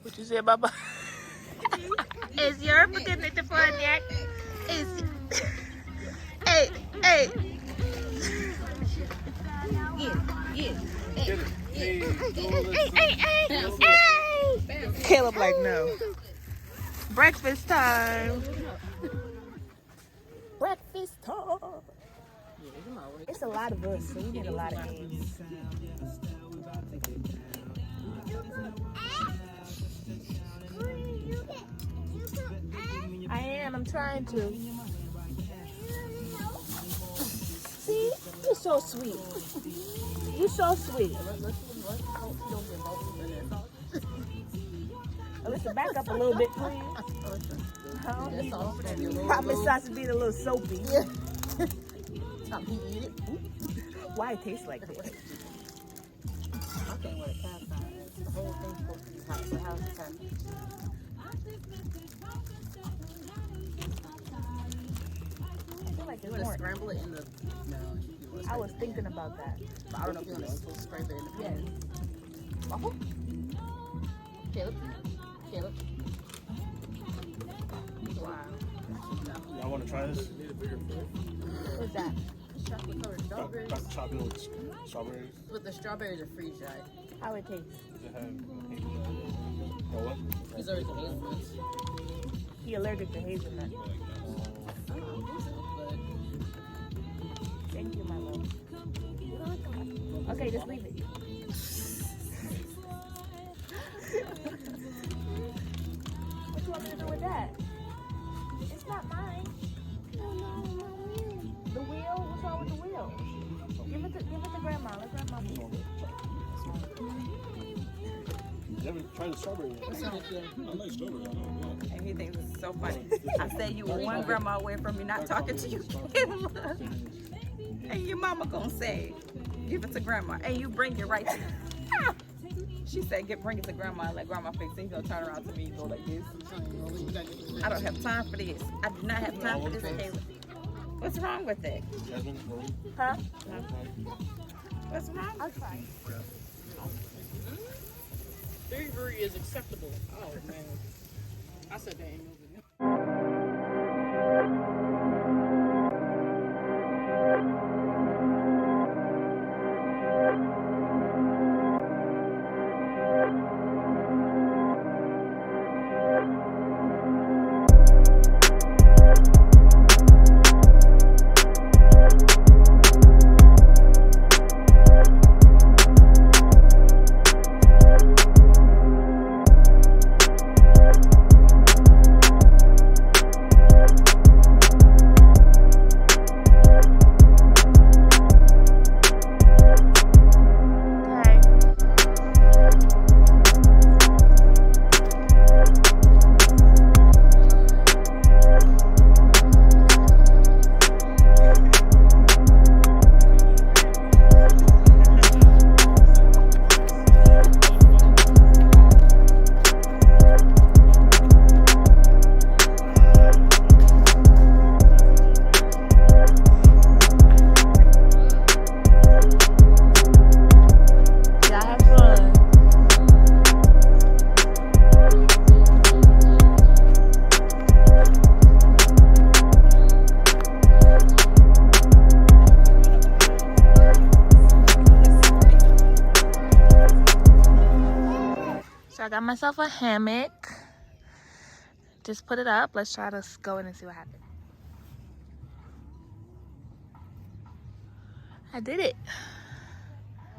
What you say, Baba? Is your putting it for a neck? Is hey, hey. Hey. Caleb like no. Breakfast time. Breakfast time. It's a lot of us, so we need a lot of eggs. I am. I'm trying to. See? You're so sweet. You're so sweet. Alyssa, back up a little bit, please. Miss Sauce being a little soapy. Why it tastes like this? I can't wear a cast on. The whole thing's supposed to be hot. So how's it happening? You want to scramble it in the... No. I was thinking about that. But I don't know if you want to scrape it in the pan. Yes. Caleb? Wow. Y'all want to try this? What's that? Chocolate covered strawberries. Got the chocolate with strawberries. But the strawberries are freeze dried. How it tastes? Does it have hazelnut? Or what? These are the hazelnuts. He allergic to hazelnut. Thank you, my love. Okay, just leave it. What you want me to do with that? It's not mine. The wheel? What's wrong with the wheel? Give it to grandma. Let grandma eat it. You haven't tried the strawberry yet? I like strawberry. And he thinks this is so funny. I said you were one grandma away from me not talking to you. And your mama gonna say, give it to grandma. And you bring it right to She said, bring it to grandma and let grandma fix it. He's gonna turn around to me and go like this. I don't have time for this. I do not have time for this, Caleb. What's wrong with it? Huh? What's wrong? I'll try. Thievery is acceptable. Oh man, I said that ain't moving. I got myself a hammock. Just put it up. Let's try to go in and see what happens. I did it.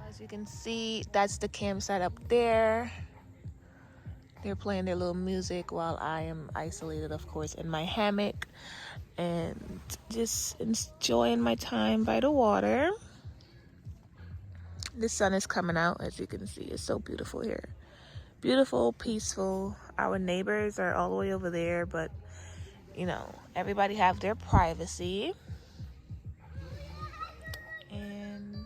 As you can see, that's the campsite up there. They're playing their little music while I am isolated, of course, in my hammock and just enjoying my time by the water. The sun is coming out, as you can see. It's so beautiful here. Beautiful, peaceful. Our neighbors are all the way over there, but you know, everybody have their privacy. And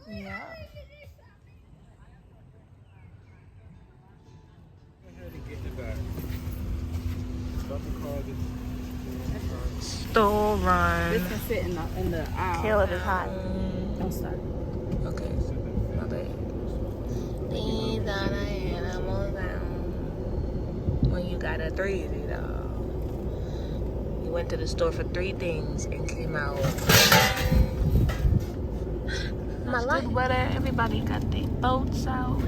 yeah. Store run. This can sit in the aisle. Caleb is hot. Don't start. Okay. My bad. These are the animals down. When you got a 3D dog. You went to the store for 3 things and came out. My life. Good weather. Everybody got their boats out.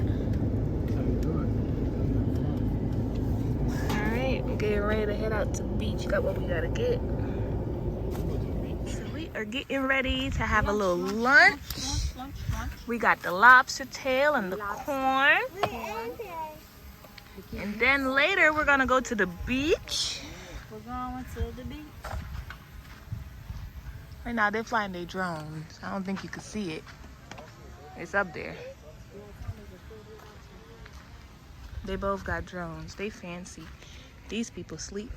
Alright, we're getting ready to head out to the beach. Got what we gotta get. So we are getting ready to have a little lunch. We got the lobster tail and the corn. And then later we're gonna go to the beach. We're going to the beach. Right now they're flying their drones. I don't think you can see it. It's up there. They both got drones. They fancy. These people sleep.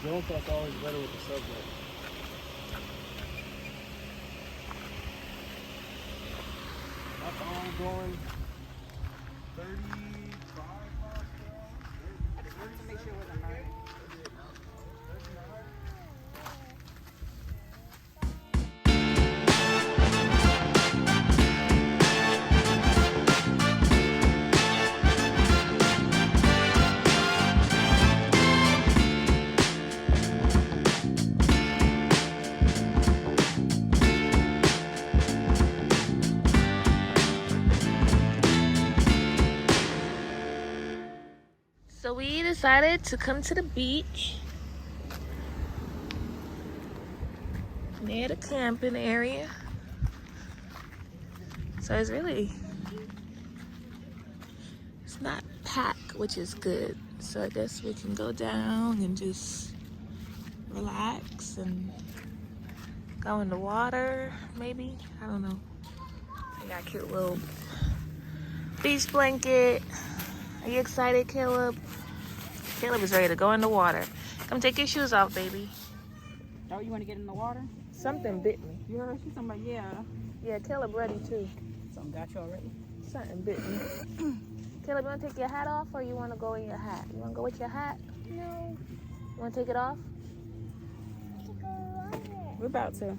Drone shot's always better with the subject. That's all going 35 miles per hour. I just wanted to make sure it wasn't burning. So we decided to come to the beach near the camping area. So it's not packed, which is good. So I guess we can go down and just relax and go in the water, maybe. I don't know. I got a cute little beach blanket. Are you excited, Caleb? Caleb is ready to go in the water. Come take your shoes off, baby. Oh, you want to get in the water? Something bit me. You heard she's talking about, yeah. Yeah, Caleb ready too. Something got you already? Something bit me. Caleb, you want to take your hat off or you want to go in your hat? You want to go with your hat? No. You want to take it off? We're about to.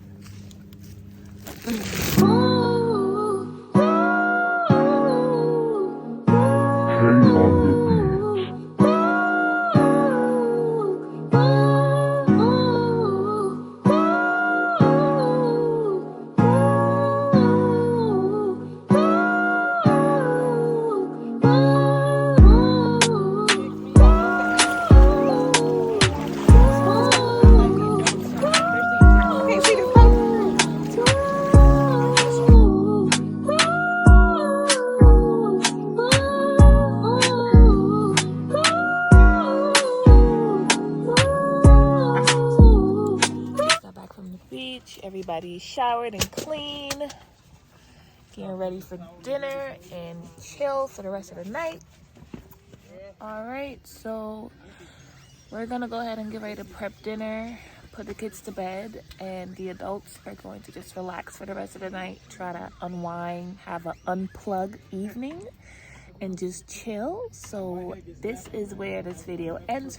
Everybody showered and clean, getting ready for dinner and chill for the rest of the night. All right, so we're gonna go ahead and get ready to prep dinner, put the kids to bed, and the adults are going to just relax for the rest of the night, try to unwind, have an unplug evening, and just chill. So this is where this video ends.